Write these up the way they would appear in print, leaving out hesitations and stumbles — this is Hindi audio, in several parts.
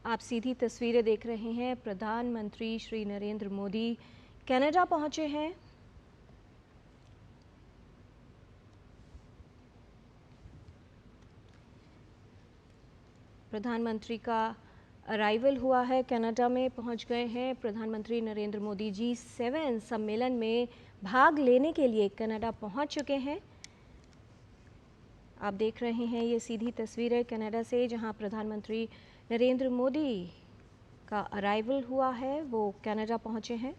आप सीधी तस्वीरें देख रहे हैं। प्रधानमंत्री श्री नरेंद्र मोदी कनाडा पहुंचे हैं। प्रधानमंत्री का अराइवल हुआ है, कनाडा में पहुंच गए हैं। प्रधानमंत्री नरेंद्र मोदी G7 सम्मेलन में भाग लेने के लिए कनाडा पहुंच चुके हैं। आप देख रहे हैं ये सीधी तस्वीरें कनाडा से, जहां प्रधानमंत्री नरेंद्र मोदी का अराइवल हुआ है, वो कनाडा पहुंचे हैं।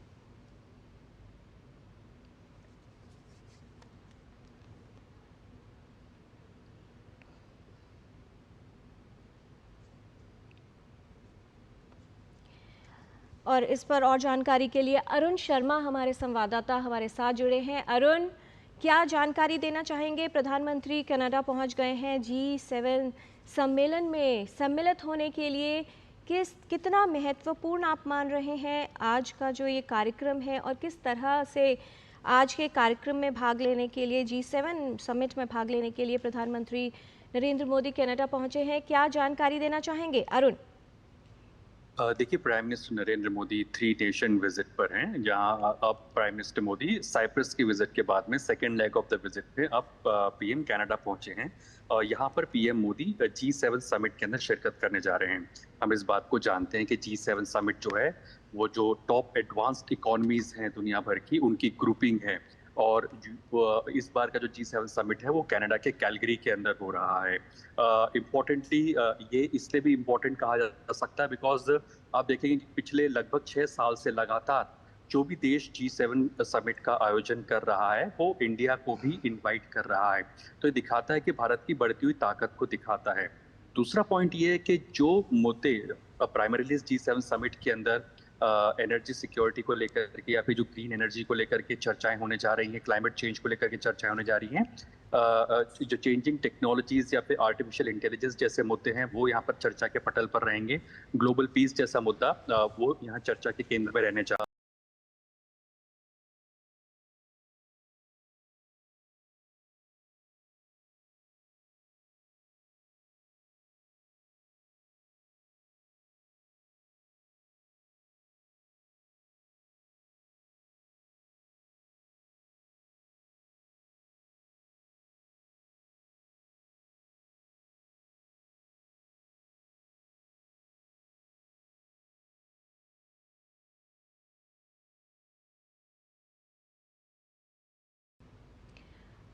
और इस पर और जानकारी के लिए अरुण शर्मा हमारे संवाददाता हमारे साथ जुड़े हैं। अरुण, क्या जानकारी देना चाहेंगे? प्रधानमंत्री कनाडा पहुंच गए हैं। G7 सम्मेलन में सम्मिलित होने के लिए कितना महत्वपूर्ण आप मान रहे हैं आज का जो ये कार्यक्रम है, और किस तरह से आज के कार्यक्रम में भाग लेने के लिए, G7 समिट में भाग लेने के लिए प्रधानमंत्री नरेंद्र मोदी कनाडा पहुंचे हैं? क्या जानकारी देना चाहेंगे अरुण? देखिए, prime minister Narendra Modi 3 nation visit पर हैं, जहां अब प्राइम मिनिस्टर मोदी साइप्रस की विजिट के बाद में second leg of the visit पे अब पीएम कनाडा पहुंचे हैं। यहां पर पीएम मोदी G7 समिट के अंदर शिरकत करने जा रहे हैं। हम इस बात को जानते हैं कि G7 समिट जो है वो जो टॉप एडवांस्ड इकोनॉमीज हैं दुनिया भर की, उनकी ग्रुपिंग है। और इस बार का जो G7 समिट है वो कनाडा के कैलगरी के अंदर हो रहा है। इम्पोर्टेंटली ये इसलिए भी इम्पोर्टेंट कहा जा सकता है बिकॉज आप देखेंगे कि पिछले लगभग 6 साल से लगातार जो भी देश G7 समिट का आयोजन कर रहा है वो इंडिया को भी इनवाइट कर रहा है। तो ये दिखाता है कि भारत की बढ़ती हुई ताकत को दिखाता है। दूसरा पॉइंट ये है कि जो मुद्दे प्राइमरीली G7 समिट के अंदर एनर्जी सिक्योरिटी को लेकर के या फिर जो ग्रीन एनर्जी को लेकर के चर्चाएं होने जा रही हैं, क्लाइमेट चेंज को लेकर के चर्चाएं होने जा रही हैं, जो चेंजिंग टेक्नोलॉजीज या फिर आर्टिफिशियल इंटेलिजेंस जैसे मुद्दे हैं वो यहाँ पर चर्चा के पटल पर रहेंगे। ग्लोबल पीस जैसा मुद्दा वो यहाँ चर्चा के केंद्र में रहने जा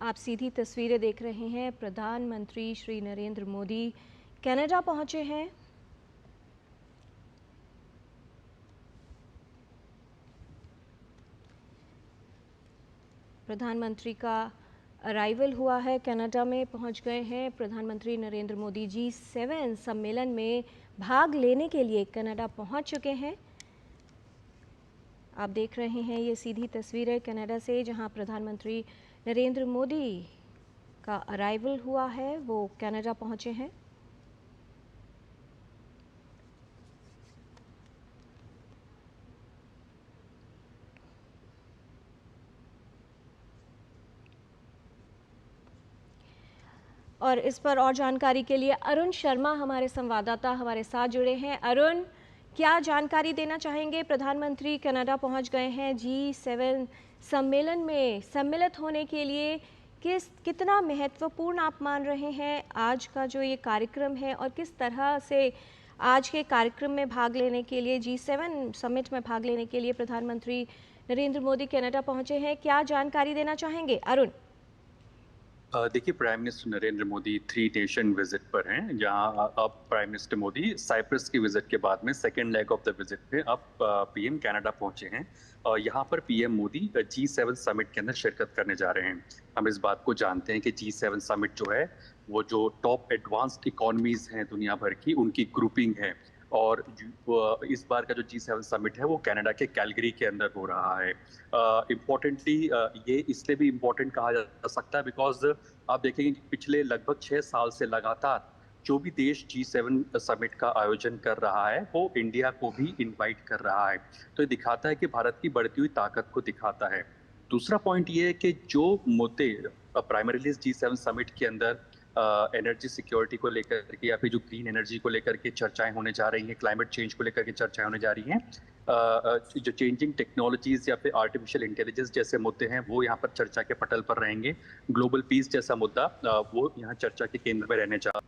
आप सीधी तस्वीरें देख रहे हैं। प्रधानमंत्री श्री नरेंद्र मोदी कनाडा पहुंचे हैं। प्रधानमंत्री का अराइवल हुआ है, कनाडा में पहुंच गए हैं। प्रधानमंत्री नरेंद्र मोदी G7 सम्मेलन में भाग लेने के लिए कनाडा पहुंच चुके हैं। आप देख रहे हैं ये सीधी तस्वीरें कनाडा से, जहां प्रधानमंत्री नरेंद्र मोदी का अराइवल हुआ है, वो कनाडा पहुंचे हैं। और इस पर और जानकारी के लिए अरुण शर्मा हमारे संवाददाता हमारे साथ जुड़े हैं। अरुण, क्या जानकारी देना चाहेंगे? प्रधानमंत्री कनाडा पहुंच गए हैं। G7 सम्मेलन में सम्मिलित होने के लिए कितना महत्वपूर्ण आप मान रहे हैं आज का जो ये कार्यक्रम है, और किस तरह से आज के कार्यक्रम में भाग लेने के लिए, G7 समिट में भाग लेने के लिए प्रधानमंत्री नरेंद्र मोदी कनाडा पहुंचे हैं? क्या जानकारी देना चाहेंगे अरुण? देखिए, prime minister Narendra Modi 3 nation visit पर हैं, जहां अब प्राइम मिनिस्टर मोदी साइप्रस की विजिट के बाद में second leg of the visit पे अब पीएम कनाडा पहुंचे हैं। यहां पर पीएम मोदी G7 समिट के अंदर शिरकत करने जा रहे हैं। हम इस बात को जानते हैं कि G7 समिट जो है वो जो टॉप एडवांस्ड इकोनॉमीज हैं दुनिया भर की, उनकी ग्रुपिंग है। और इस बार का जो G7 समिट है वो कनाडा के कैलगरी के अंदर हो रहा है। इम्पोर्टेंटली ये इसलिए भी इम्पोर्टेंट कहा जा सकता है बिकॉज आप देखेंगे कि पिछले लगभग 6 साल से लगातार जो भी देश G7 समिट का आयोजन कर रहा है वो इंडिया को भी इनवाइट कर रहा है। तो ये दिखाता है कि भारत की बढ़ती हुई ताकत को दिखाता है। दूसरा पॉइंट ये है कि जो मुद्दे प्राइमरीली G7 समिट के अंदर एनर्जी सिक्योरिटी को लेकर के या फिर जो ग्रीन एनर्जी को लेकर के चर्चाएं होने जा रही हैं, क्लाइमेट चेंज को लेकर के चर्चाएं होने जा रही हैं। जो चेंजिंग टेक्नोलॉजीज या फिर आर्टिफिशियल इंटेलिजेंस जैसे मुद्दे हैं वो यहाँ पर चर्चा के पटल पर रहेंगे। ग्लोबल पीस जैसा मुद्दा वो यहाँ चर्चा के केंद्र में रहने जा।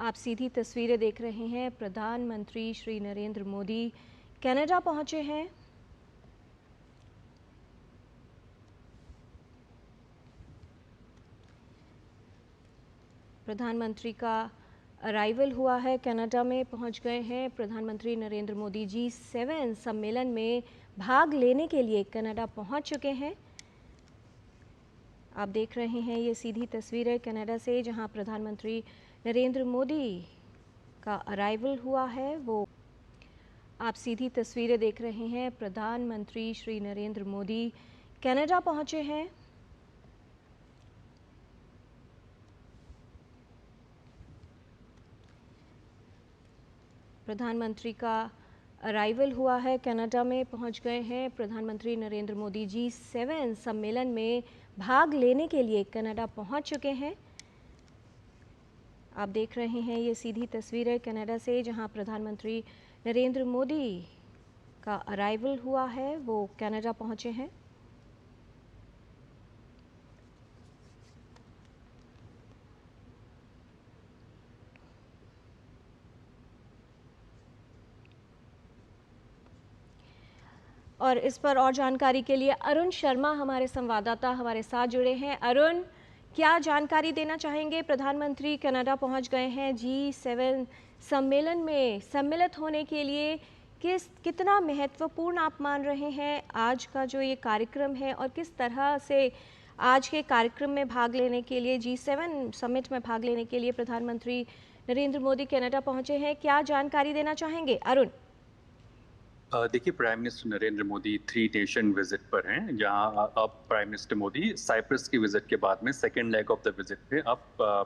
आप सीधी तस्वीरें देख रहे हैं। प्रधानमंत्री श्री नरेंद्र मोदी कनाडा पहुंचे हैं। प्रधानमंत्री का अराइवल हुआ है, कनाडा में पहुंच गए हैं। प्रधानमंत्री नरेंद्र मोदी G7 सम्मेलन में भाग लेने के लिए कनाडा पहुंच चुके हैं। आप देख रहे हैं ये सीधी तस्वीरें कनाडा से, जहां प्रधानमंत्री नरेंद्र मोदी का अराइवल हुआ है। वो आप सीधी तस्वीरें देख रहे हैं। प्रधानमंत्री श्री नरेंद्र मोदी कनाडा पहुंचे हैं। प्रधानमंत्री का अराइवल हुआ है, कनाडा में पहुंच गए हैं। प्रधानमंत्री नरेंद्र मोदी G7 सम्मेलन में भाग लेने के लिए कनाडा पहुंच चुके हैं। आप देख रहे हैं ये सीधी तस्वीरें कनाडा से, जहां प्रधानमंत्री नरेंद्र मोदी का अराइवल हुआ है। वो कनाडा पहुंचे हैं। और इस पर और जानकारी के लिए अरुण शर्मा हमारे संवाददाता हमारे साथ जुड़े हैं। अरुण, क्या जानकारी देना चाहेंगे? प्रधानमंत्री कनाडा पहुंच गए हैं G7 सम्मेलन में सम्मिलित होने के लिए। कितना महत्वपूर्ण आप मान रहे हैं आज का जो ये कार्यक्रम है, और किस तरह से आज के कार्यक्रम में भाग लेने के लिए, G7 समिट में भाग लेने के लिए प्रधानमंत्री नरेंद्र मोदी कनाडा पहुंचे हैं? क्या जानकारी देना चाहेंगे अरुण? देखिए, prime minister Narendra Modi 3 nation visit पर हैं, जहां अब प्राइम मिनिस्टर मोदी साइप्रस की विजिट के बाद में second leg of the visit पे अब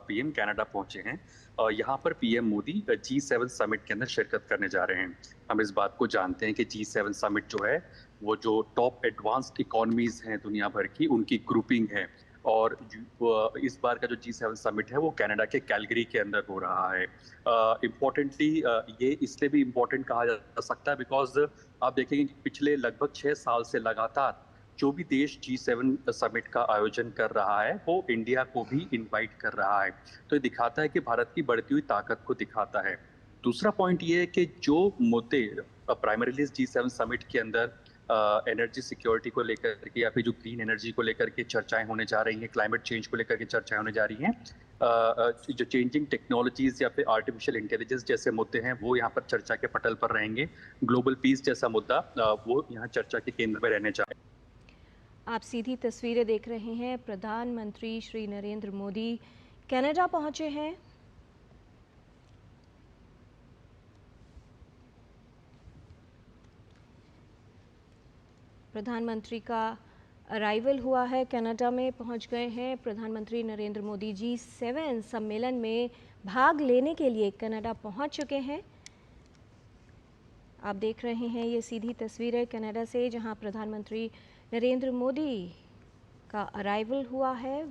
पीएम कनाडा पहुंचे हैं। और यहाँ पर पीएम मोदी G7 समिट के अंदर शिरकत करने जा रहे हैं। हम इस बात को जानते हैं कि G7 समिट जो है वो जो टॉप एडवांस्ड इकोनॉमीज हैं दुनिया भर की, उनकी ग्रुपिंग है। और इस बार का जो G7 समिट है वो कनाडा के कैलगरी के अंदर हो रहा है। इम्पोर्टेंटली ये इसलिए भी इम्पोर्टेंट कहा जा सकता है बिकॉज आप देखेंगे कि पिछले लगभग 6 साल से लगातार जो भी देश G7 समिट का आयोजन कर रहा है वो इंडिया को भी इनवाइट कर रहा है। तो ये दिखाता है कि भारत की बढ़ती हुई ताकत को दिखाता है। दूसरा पॉइंट ये है कि जो मुद्दे प्राइमरीली G7 समिट के अंदर एनर्जी सिक्योरिटी को लेकर के या फिर जो ग्रीन एनर्जी को लेकर के चर्चाएं होने जा रही हैं, क्लाइमेट चेंज को लेकर के चर्चाएं होने जा रही हैं। जो चेंजिंग टेक्नोलॉजीज या फिर आर्टिफिशियल इंटेलिजेंस जैसे मुद्दे हैं वो यहाँ पर चर्चा के पटल पर रहेंगे। ग्लोबल पीस जैसा मुद्दा वो यहाँ चर्चा के केंद्र में रहने जा। आप सीधी तस्वीरें देख रहे हैं। प्रधानमंत्री श्री नरेंद्र मोदी कनाडा पहुंचे हैं। प्रधानमंत्री का अराइवल हुआ है, कनाडा में पहुंच गए हैं। प्रधानमंत्री नरेंद्र मोदी G7 सम्मेलन में भाग लेने के लिए कनाडा पहुंच चुके हैं। आप देख रहे हैं ये सीधी तस्वीरें कनाडा से, जहां प्रधानमंत्री नरेंद्र मोदी का अराइवल हुआ है। वो